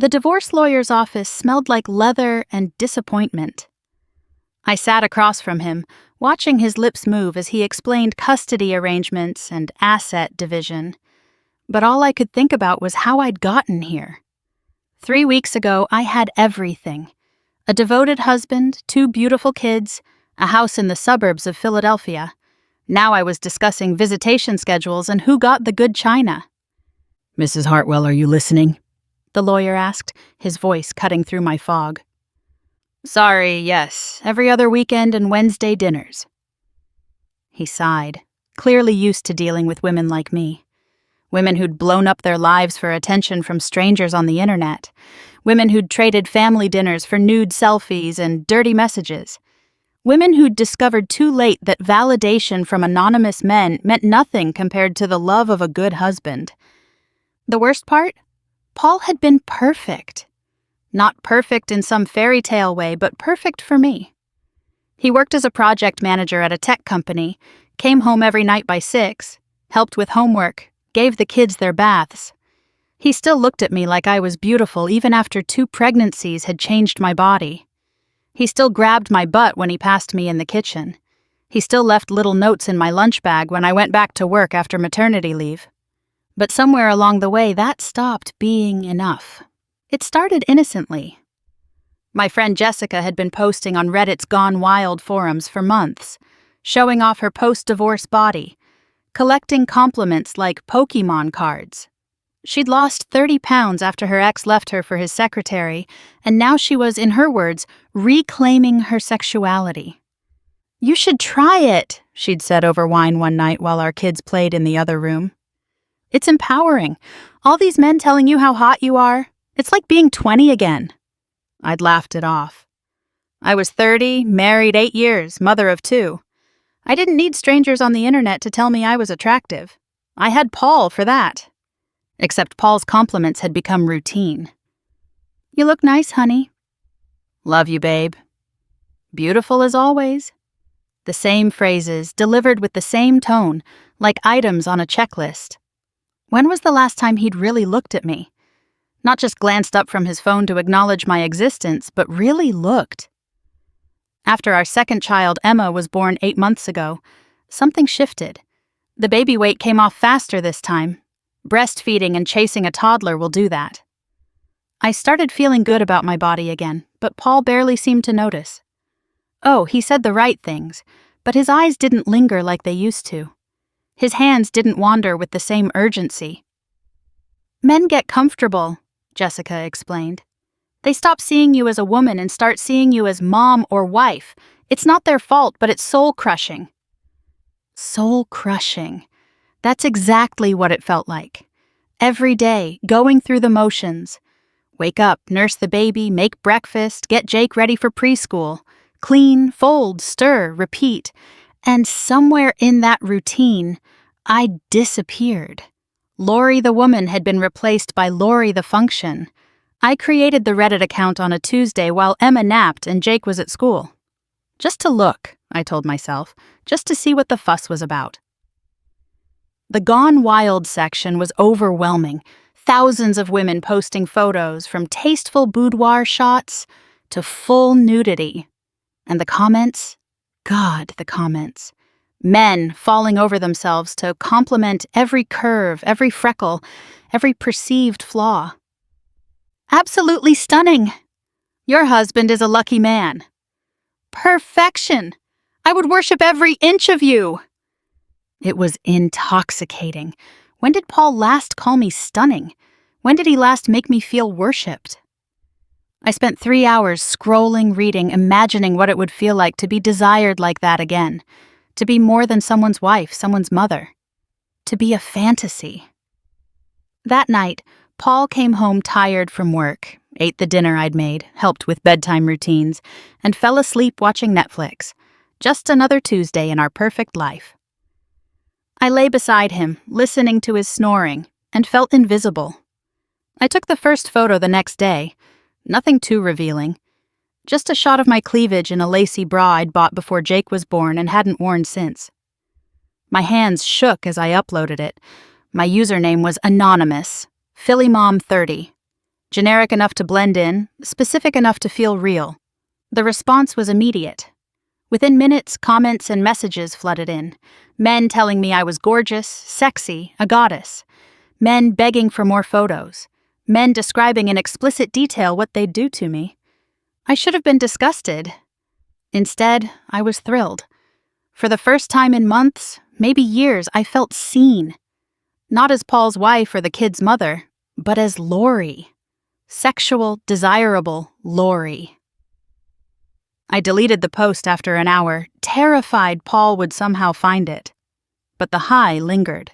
The divorce lawyer's office smelled like leather and disappointment. I sat across from him, watching his lips move as he explained custody arrangements and asset division. But all I could think about was how I'd gotten here. 3 weeks ago, I had everything. A devoted husband, 2 beautiful kids, a house in the suburbs of Philadelphia. Now I was discussing visitation schedules and who got the good china. "Mrs. Hartwell, are you listening?" The lawyer asked, his voice cutting through my fog. "Sorry, yes, every other weekend and Wednesday dinners." He sighed, clearly used to dealing with women like me. Women who'd blown up their lives for attention from strangers on the internet. Women who'd traded family dinners for nude selfies and dirty messages. Women who'd discovered too late that validation from anonymous men meant nothing compared to the love of a good husband. The worst part? Paul had been perfect. Not perfect in some fairy tale way, but perfect for me. He worked as a project manager at a tech company, came home every night by 6, helped with homework, gave the kids their baths. He still looked at me like I was beautiful even after 2 pregnancies had changed my body. He still grabbed my butt when he passed me in the kitchen. He still left little notes in my lunch bag when I went back to work after maternity leave. But somewhere along the way, that stopped being enough. It started innocently. My friend Jessica had been posting on Reddit's Gone Wild forums for months, showing off her post-divorce body, collecting compliments like Pokemon cards. She'd lost 30 pounds after her ex left her for his secretary, and now she was, in her words, reclaiming her sexuality. "You should try it," she'd said over wine one night while our kids played in the other room. "It's empowering. All these men telling you how hot you are. It's like being 20 again." I'd laughed it off. I was 30, married 8 years, mother of 2. I didn't need strangers on the internet to tell me I was attractive. I had Paul for that. Except Paul's compliments had become routine. "You look nice, honey." "Love you, babe." "Beautiful as always." The same phrases, delivered with the same tone, like items on a checklist. When was the last time he'd really looked at me? Not just glanced up from his phone to acknowledge my existence, but really looked. After our second child, Emma, was born 8 months ago, something shifted. The baby weight came off faster this time. Breastfeeding and chasing a toddler will do that. I started feeling good about my body again, but Paul barely seemed to notice. Oh, he said the right things, but his eyes didn't linger like they used to. His hands didn't wander with the same urgency. "Men get comfortable," Jessica explained. "They stop seeing you as a woman and start seeing you as mom or wife. It's not their fault, but it's soul-crushing." Soul-crushing. That's exactly what it felt like. Every day, going through the motions. Wake up, nurse the baby, make breakfast, get Jake ready for preschool. Clean, fold, stir, repeat. And somewhere in that routine, I disappeared. Lori the woman had been replaced by Lori the function. I created the Reddit account on a Tuesday while Emma napped and Jake was at school. Just to look, I told myself, just to see what the fuss was about. The Gone Wild section was overwhelming. Thousands of women posting photos, from tasteful boudoir shots to full nudity. And the comments? God, the comments. Men falling over themselves to compliment every curve, every freckle, every perceived flaw. "Absolutely stunning. Your husband is a lucky man." "Perfection. I would worship every inch of you." It was intoxicating. When did Paul last call me stunning? When did he last make me feel worshipped? I spent 3 hours scrolling, reading, imagining what it would feel like to be desired like that again. To be more than someone's wife, someone's mother. To be a fantasy. That night, Paul came home tired from work, ate the dinner I'd made, helped with bedtime routines, and fell asleep watching Netflix. Just another Tuesday in our perfect life. I lay beside him, listening to his snoring, and felt invisible. I took the first photo the next day. Nothing too revealing. Just a shot of my cleavage in a lacy bra I'd bought before Jake was born and hadn't worn since. My hands shook as I uploaded it. My username was anonymous, PhillyMom30. Generic enough to blend in, specific enough to feel real. The response was immediate. Within minutes, comments and messages flooded in. Men telling me I was gorgeous, sexy, a goddess. Men begging for more photos. Men describing in explicit detail what they'd do to me. I should have been disgusted. Instead, I was thrilled. For the first time in months, maybe years, I felt seen. Not as Paul's wife or the kid's mother, but as Lori. Sexual, desirable Lori. I deleted the post after an hour, terrified Paul would somehow find it. But the high lingered.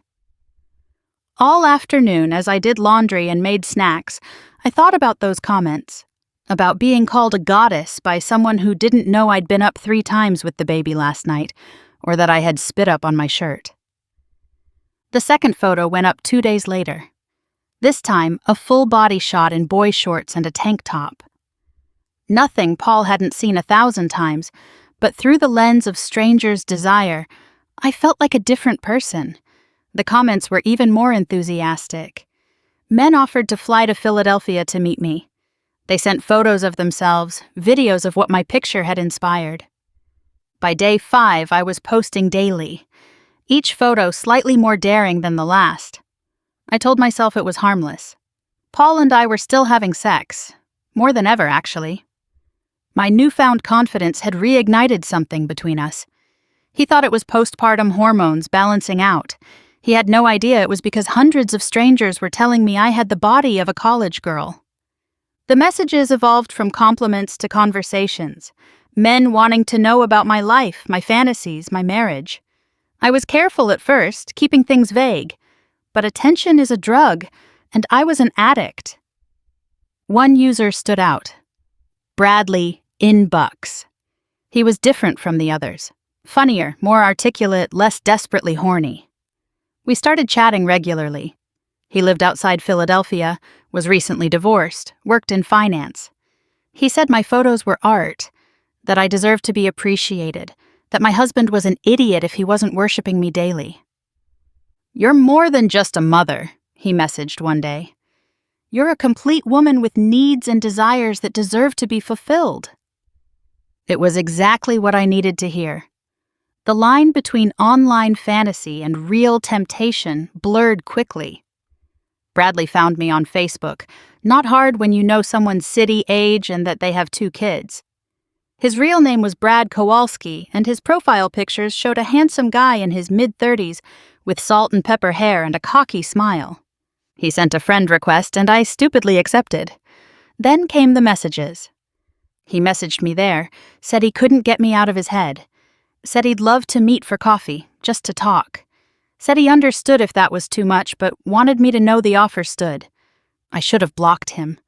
All afternoon, as I did laundry and made snacks, I thought about those comments. About being called a goddess by someone who didn't know I'd been up 3 times with the baby last night, or that I had spit up on my shirt. The second photo went up 2 days later. This time, a full body shot in boy shorts and a tank top. Nothing Paul hadn't seen 1,000 times, but through the lens of strangers' desire, I felt like a different person. The comments were even more enthusiastic. Men offered to fly to Philadelphia to meet me. They sent photos of themselves, videos of what my picture had inspired. By day 5, I was posting daily, each photo slightly more daring than the last. I told myself it was harmless. Paul and I were still having sex, more than ever, actually. My newfound confidence had reignited something between us. He thought it was postpartum hormones balancing out. He had no idea it was because hundreds of strangers were telling me I had the body of a college girl. The messages evolved from compliments to conversations, men wanting to know about my life, my fantasies, my marriage. I was careful at first, keeping things vague, but attention is a drug, and I was an addict. One user stood out. Bradley in Bucks. He was different from the others. Funnier, more articulate, less desperately horny. We started chatting regularly. He lived outside Philadelphia, was recently divorced, worked in finance. He said my photos were art, that I deserved to be appreciated, that my husband was an idiot if he wasn't worshiping me daily. "You're more than just a mother," he messaged one day. "You're a complete woman with needs and desires that deserve to be fulfilled." It was exactly what I needed to hear. The line between online fantasy and real temptation blurred quickly. Bradley found me on Facebook. Not hard when you know someone's city, age, and that they have 2 kids. His real name was Brad Kowalski, and his profile pictures showed a handsome guy in his mid-30s with salt and pepper hair and a cocky smile. He sent a friend request, and I stupidly accepted. Then came the messages. He messaged me there, said he couldn't get me out of his head, said he'd love to meet for coffee, just to talk, said he understood if that was too much, but wanted me to know the offer stood. I should have blocked him,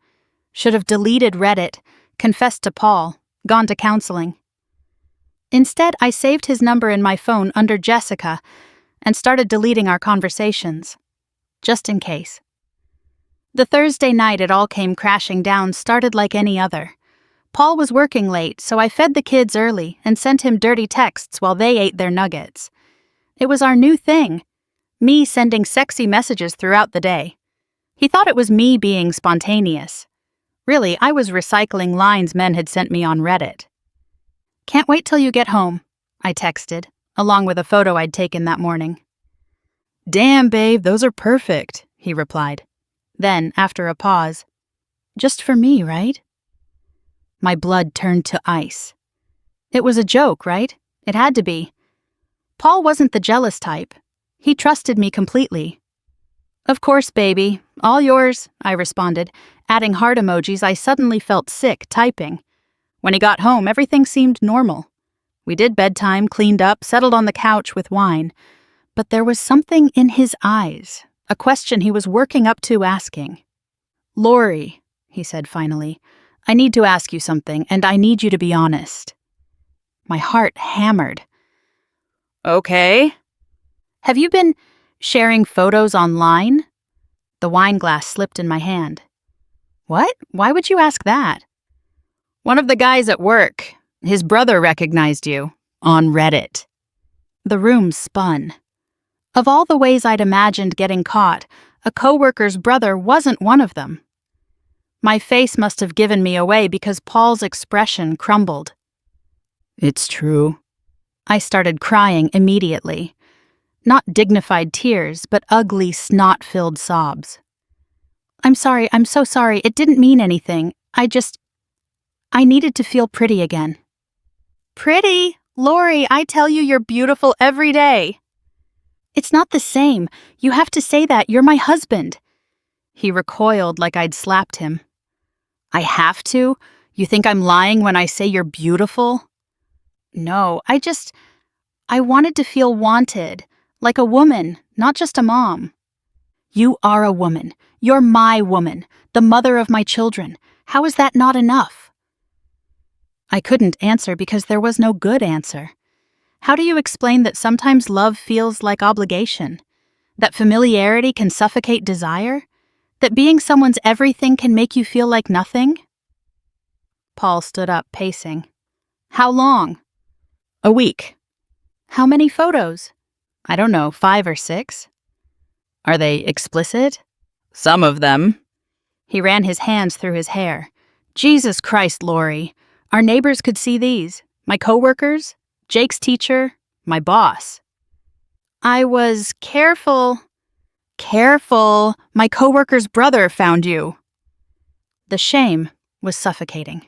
should have deleted Reddit, confessed to Paul, gone to counseling. Instead, I saved his number in my phone under Jessica and started deleting our conversations, just in case. The Thursday night it all came crashing down started like any other. Paul was working late, so I fed the kids early and sent him dirty texts while they ate their nuggets. It was our new thing, me sending sexy messages throughout the day. He thought it was me being spontaneous. Really, I was recycling lines men had sent me on Reddit. "Can't wait till you get home," I texted, along with a photo I'd taken that morning. "Damn, babe, those are perfect," he replied. Then, after a pause, "Just for me, right?" My blood turned to ice. It was a joke, right? It had to be. Paul wasn't the jealous type. He trusted me completely. "Of course, baby. All yours," I responded, adding heart emojis I suddenly felt sick typing. When he got home, everything seemed normal. We did bedtime, cleaned up, settled on the couch with wine. But there was something in his eyes, a question he was working up to asking. "Lori," he said finally, "I need to ask you something, and I need you to be honest." My heart hammered. "Okay." "Have you been sharing photos online?" The wine glass slipped in my hand. "What? Why would you ask that?" "One of the guys at work, his brother recognized you on Reddit." The room spun. Of all the ways I'd imagined getting caught, a coworker's brother wasn't one of them. My face must have given me away because Paul's expression crumbled. It's true. I started crying immediately. Not dignified tears, but ugly, snot-filled sobs. I'm sorry, I'm so sorry, it didn't mean anything. I needed to feel pretty again. Pretty? Lori, I tell you you're beautiful every day. It's not the same. You have to say that. You're my husband. He recoiled like I'd slapped him. I have to? You think I'm lying when I say you're beautiful? No, I wanted to feel wanted, like a woman, not just a mom. You are a woman. You're my woman, the mother of my children. How is that not enough? I couldn't answer because there was no good answer. How do you explain that sometimes love feels like obligation? That familiarity can suffocate desire? That being someone's everything can make you feel like nothing? Paul stood up, pacing. How long? A week. How many photos? I don't know, 5 or 6. Are they explicit? Some of them. He ran his hands through his hair. Jesus Christ, Lori. Our neighbors could see these. My coworkers, Jake's teacher, my boss. I was careful. Careful. My coworker's brother found you. The shame was suffocating.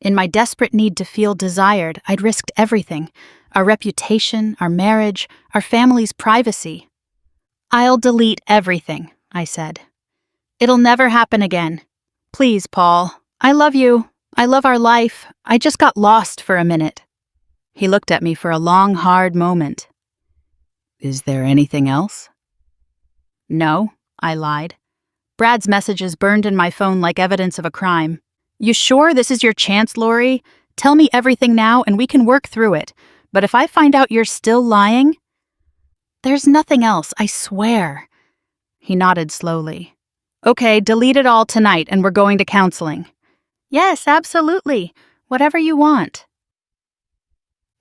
In my desperate need to feel desired, I'd risked everything. Our reputation, our marriage, our family's privacy. I'll delete everything, I said. It'll never happen again. Please, Paul. I love you. I love our life. I just got lost for a minute. He looked at me for a long, hard moment. Is there anything else? No, I lied. Brad's messages burned in my phone like evidence of a crime. You sure this is your chance, Lori? Tell me everything now and we can work through it. But if I find out you're still lying... There's nothing else, I swear. He nodded slowly. Okay, delete it all tonight and we're going to counseling. Yes, absolutely. Whatever you want.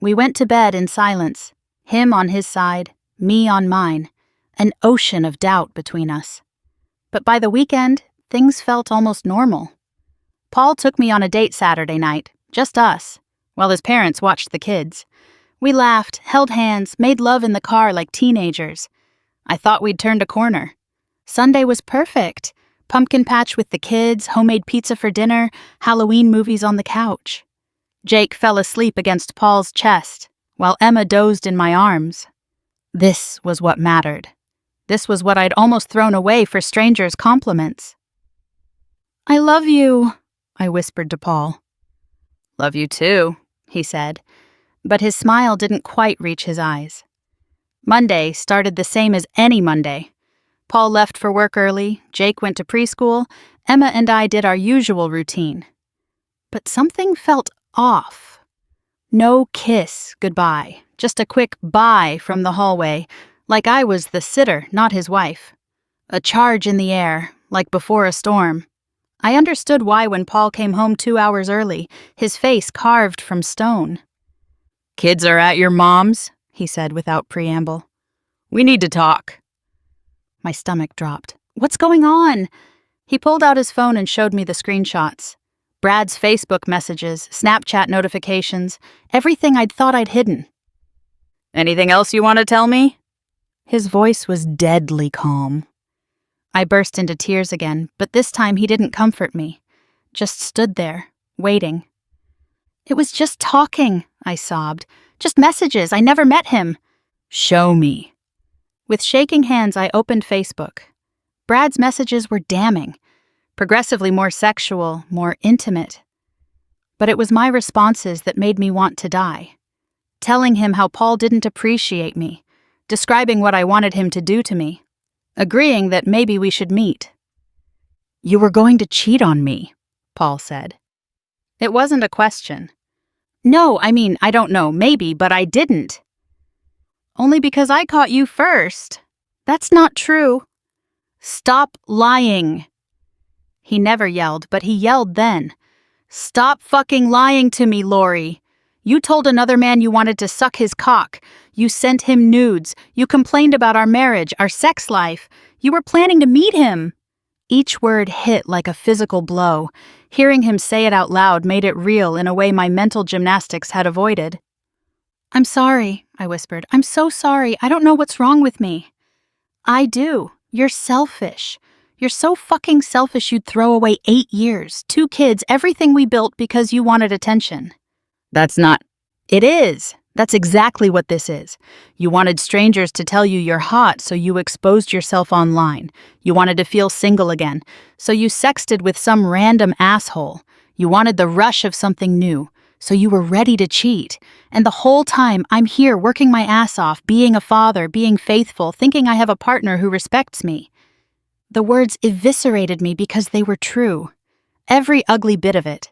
We went to bed in silence, him on his side, me on mine, an ocean of doubt between us. But by the weekend, things felt almost normal. Paul took me on a date Saturday night, just us, while his parents watched the kids. We laughed, held hands, made love in the car like teenagers. I thought we'd turned a corner. Sunday was perfect. Pumpkin patch with the kids, homemade pizza for dinner, Halloween movies on the couch. Jake fell asleep against Paul's chest, while Emma dozed in my arms. This was what mattered. This was what I'd almost thrown away for strangers' compliments. I love you, I whispered to Paul. Love you too, he said, but his smile didn't quite reach his eyes. Monday started the same as any Monday. Paul left for work early, Jake went to preschool, Emma and I did our usual routine. But something felt off. No kiss goodbye, just a quick bye from the hallway, like I was the sitter, not his wife. A charge in the air, like before a storm. I understood why when Paul came home 2 hours early, his face carved from stone. Kids are at your mom's, he said without preamble. We need to talk. My stomach dropped. What's going on? He pulled out his phone and showed me the screenshots. Brad's Facebook messages, Snapchat notifications, everything I'd thought I'd hidden. Anything else you want to tell me? His voice was deadly calm. I burst into tears again, but this time he didn't comfort me. Just stood there, waiting. It was just talking, I sobbed. Just messages, I never met him. Show me. With shaking hands, I opened Facebook. Brad's messages were damning, progressively more sexual, more intimate. But it was my responses that made me want to die. Telling him how Paul didn't appreciate me, describing what I wanted him to do to me, agreeing that maybe we should meet. You were going to cheat on me, Paul said. It wasn't a question. No, I don't know, maybe, but I didn't. Only because I caught you first. That's not true. Stop lying. He never yelled, but he yelled then. Stop fucking lying to me, Lori. You told another man you wanted to suck his cock. You sent him nudes. You complained about our marriage, our sex life. You were planning to meet him. Each word hit like a physical blow. Hearing him say it out loud made it real in a way my mental gymnastics had avoided. "I'm sorry," I whispered. "I'm so sorry. I don't know what's wrong with me." "I do. You're selfish. You're so fucking selfish you'd throw away 8 years, 2 kids, everything we built because you wanted attention." That's not. It is. That's exactly what this is. You wanted strangers to tell you you're hot, so you exposed yourself online. You wanted to feel single again, so you sexted with some random asshole. You wanted the rush of something new, so you were ready to cheat. And the whole time, I'm here working my ass off, being a father, being faithful, thinking I have a partner who respects me. The words eviscerated me because they were true. Every ugly bit of it.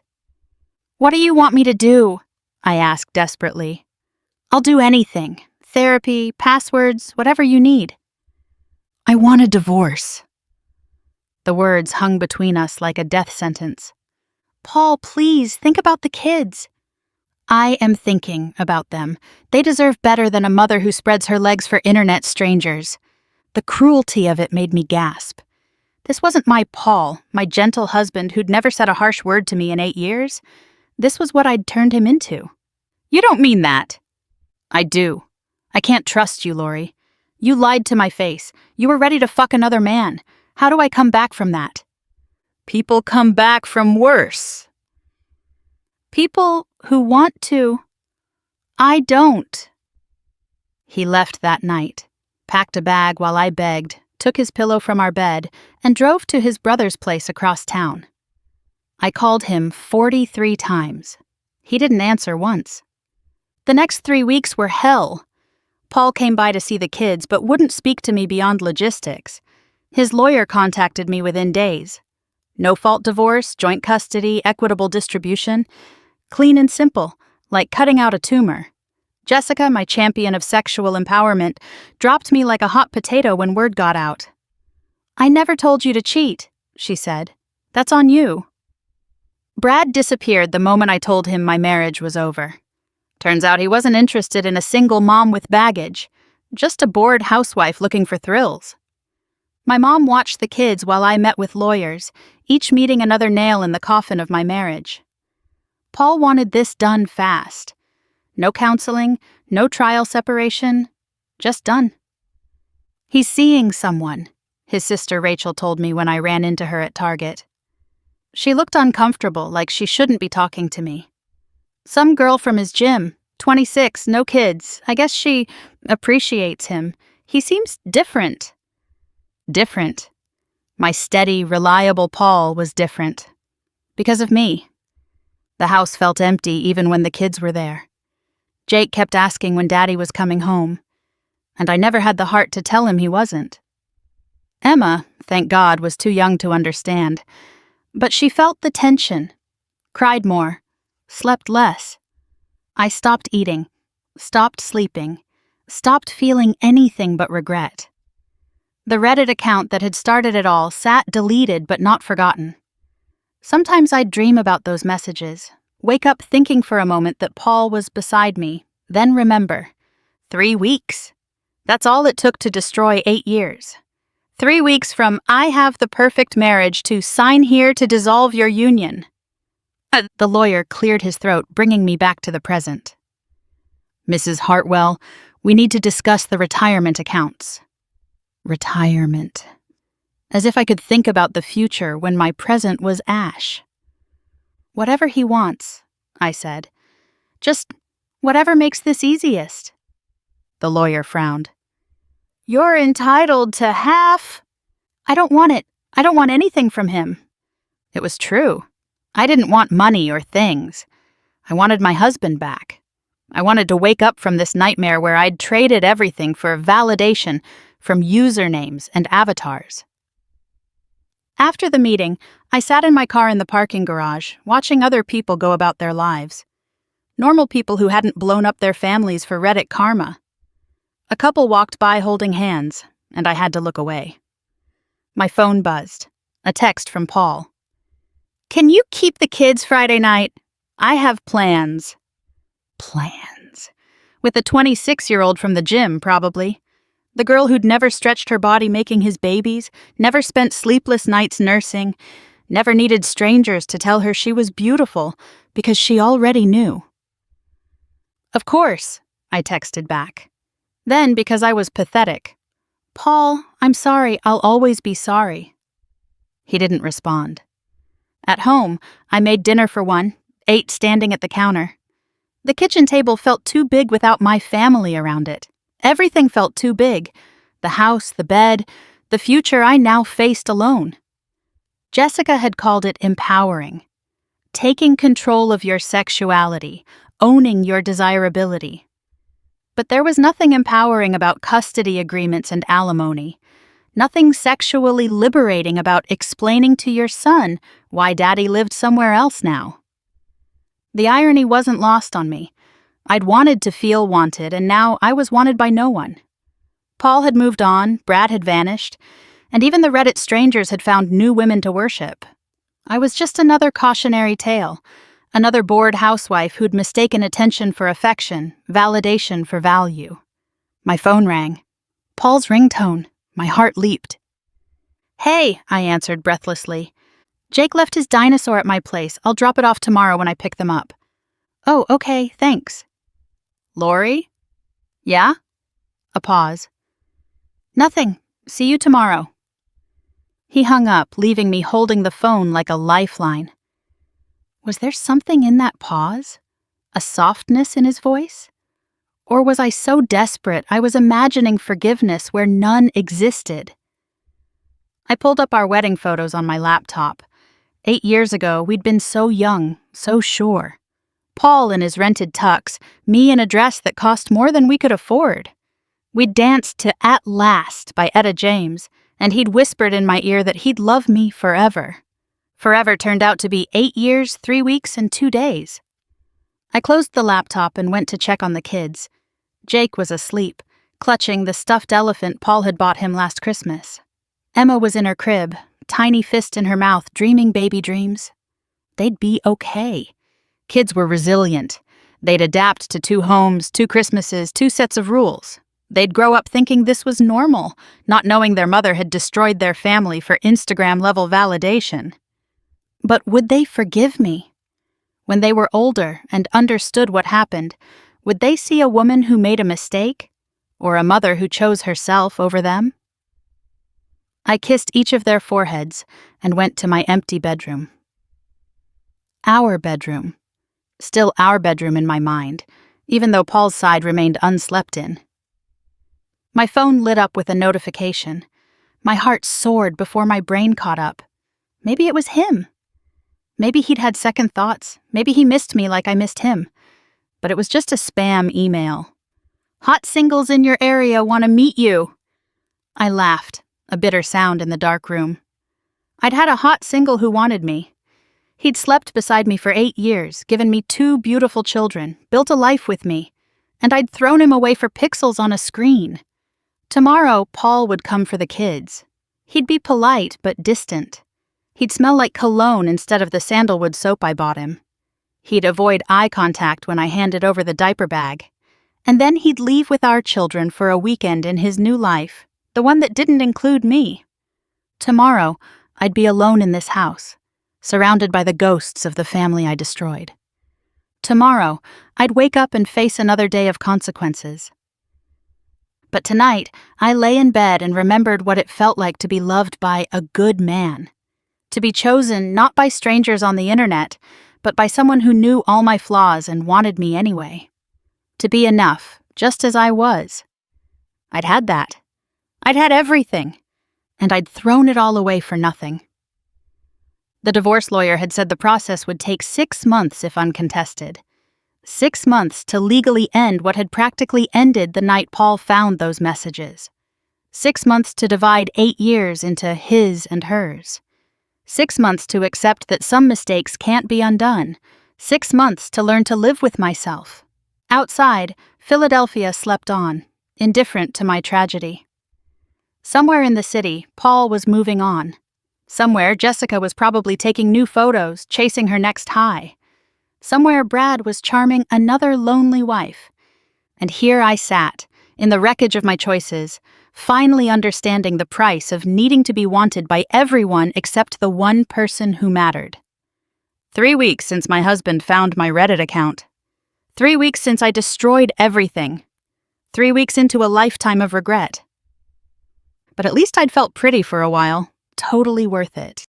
"What do you want me to do?" I asked desperately. "I'll do anything. Therapy, passwords, whatever you need." "I want a divorce." The words hung between us like a death sentence. "Paul, please, think about the kids." "I am thinking about them. They deserve better than a mother who spreads her legs for internet strangers." The cruelty of it made me gasp. This wasn't my Paul, my gentle husband who'd never said a harsh word to me in 8 years. This was what I'd turned him into. You don't mean that. I do. I can't trust you, Lori. You lied to my face. You were ready to fuck another man. How do I come back from that? People come back from worse. People who want to. I don't. He left that night, packed a bag while I begged, took his pillow from our bed, and drove to his brother's place across town. I called him 43 times. He didn't answer once. The next 3 weeks were hell. Paul came by to see the kids, but wouldn't speak to me beyond logistics. His lawyer contacted me within days. No-fault divorce, joint custody, equitable distribution. Clean and simple, like cutting out a tumor. Jessica, my champion of sexual empowerment, dropped me like a hot potato when word got out. "I never told you to cheat," she said. "That's on you." Brad disappeared the moment I told him my marriage was over. Turns out he wasn't interested in a single mom with baggage, just a bored housewife looking for thrills. My mom watched the kids while I met with lawyers, each meeting another nail in the coffin of my marriage. Paul wanted this done fast. No counseling, no trial separation, just done. "He's seeing someone," his sister Rachel told me when I ran into her at Target. She looked uncomfortable, like she shouldn't be talking to me. "Some girl from his gym, 26, no kids. I guess she appreciates him. He seems different." Different. My steady, reliable Paul was different. Because of me. The house felt empty even when the kids were there. Jake kept asking when Daddy was coming home, and I never had the heart to tell him he wasn't. Emma, thank God, was too young to understand, but she felt the tension, cried more, slept less. I stopped eating, stopped sleeping, stopped feeling anything but regret. The Reddit account that had started it all sat deleted but not forgotten. Sometimes I'd dream about those messages, wake up thinking for a moment that Paul was beside me, then remember. 3 weeks. That's all it took to destroy 8 years. 3 weeks from "I have the perfect marriage" to "sign here to dissolve your union." The lawyer cleared his throat, bringing me back to the present. "Mrs. Hartwell, we need to discuss the retirement accounts." Retirement. As if I could think about the future when my present was ash. "Whatever he wants," I said. "Just whatever makes this easiest." The lawyer frowned. "You're entitled to half." "I don't want it. I don't want anything from him." It was true. I didn't want money or things. I wanted my husband back. I wanted to wake up from this nightmare where I'd traded everything for validation from usernames and avatars. After the meeting, I sat in my car in the parking garage, watching other people go about their lives. Normal people who hadn't blown up their families for Reddit karma. A couple walked by holding hands, and I had to look away. My phone buzzed. A text from Paul. "Can you keep the kids Friday night? I have plans." Plans. With a 26-year-old from the gym, probably. The girl who'd never stretched her body making his babies, never spent sleepless nights nursing, never needed strangers to tell her she was beautiful because she already knew. "Of course," I texted back. Then, because I was pathetic, "Paul, I'm sorry, I'll always be sorry." He didn't respond. At home, I made dinner for one, ate standing at the counter. The kitchen table felt too big without my family around it. Everything felt too big. The house, the bed, the future I now faced alone. Jessica had called it empowering. Taking control of your sexuality, owning your desirability. But there was nothing empowering about custody agreements and alimony. Nothing sexually liberating about explaining to your son why daddy lived somewhere else now. The irony wasn't lost on me. I'd wanted to feel wanted, and now I was wanted by no one. Paul had moved on, Brad had vanished, and even the Reddit strangers had found new women to worship. I was just another cautionary tale, another bored housewife who'd mistaken attention for affection, validation for value. My phone rang. Paul's ringtone. My heart leaped. "Hey," I answered breathlessly. "Jake left his dinosaur at my place. I'll drop it off tomorrow when I pick them up." "Oh, okay, thanks." "Lori?" "Yeah?" A pause. "Nothing. See you tomorrow." He hung up, leaving me holding the phone like a lifeline. Was there something in that pause? A softness in his voice? Or was I so desperate I was imagining forgiveness where none existed? I pulled up our wedding photos on my laptop. 8 years ago, we'd been so young, so sure. Paul in his rented tux, me in a dress that cost more than we could afford. We'd danced to At Last by Etta James, and he'd whispered in my ear that he'd love me forever. Forever turned out to be 8 years, 3 weeks, and 2 days. I closed the laptop and went to check on the kids. Jake was asleep, clutching the stuffed elephant Paul had bought him last Christmas. Emma was in her crib, tiny fist in her mouth, dreaming baby dreams. They'd be okay. Kids were resilient. They'd adapt to 2 homes, 2 Christmases, 2 sets of rules. They'd grow up thinking this was normal, not knowing their mother had destroyed their family for Instagram-level validation. But would they forgive me? When they were older and understood what happened, would they see a woman who made a mistake? Or a mother who chose herself over them? I kissed each of their foreheads and went to my empty bedroom. Our bedroom. Still our bedroom in my mind, even though Paul's side remained unslept in. My phone lit up with a notification. My heart soared before my brain caught up. Maybe it was him. Maybe he'd had second thoughts. Maybe he missed me like I missed him. But it was just a spam email. "Hot singles in your area want to meet you." I laughed, a bitter sound in the dark room. I'd had a hot single who wanted me. He'd slept beside me for 8 years, given me 2 beautiful children, built a life with me, and I'd thrown him away for pixels on a screen. Tomorrow, Paul would come for the kids. He'd be polite but distant. He'd smell like cologne instead of the sandalwood soap I bought him. He'd avoid eye contact when I handed over the diaper bag. And then he'd leave with our children for a weekend in his new life, the one that didn't include me. Tomorrow, I'd be alone in this house, surrounded by the ghosts of the family I destroyed. Tomorrow, I'd wake up and face another day of consequences. But tonight, I lay in bed and remembered what it felt like to be loved by a good man. To be chosen not by strangers on the internet, but by someone who knew all my flaws and wanted me anyway. To be enough, just as I was. I'd had that. I'd had everything. And I'd thrown it all away for nothing. The divorce lawyer had said the process would take 6 months if uncontested. 6 months to legally end what had practically ended the night Paul found those messages. 6 months to divide 8 years into his and hers. 6 months to accept that some mistakes can't be undone. 6 months to learn to live with myself. Outside, Philadelphia slept on, indifferent to my tragedy. Somewhere in the city, Paul was moving on. Somewhere, Jessica was probably taking new photos, chasing her next high. Somewhere, Brad was charming another lonely wife. And here I sat, in the wreckage of my choices, finally understanding the price of needing to be wanted by everyone except the one person who mattered. 3 weeks since my husband found my Reddit account. 3 weeks since I destroyed everything. 3 weeks into a lifetime of regret. But at least I'd felt pretty for a while, totally worth it.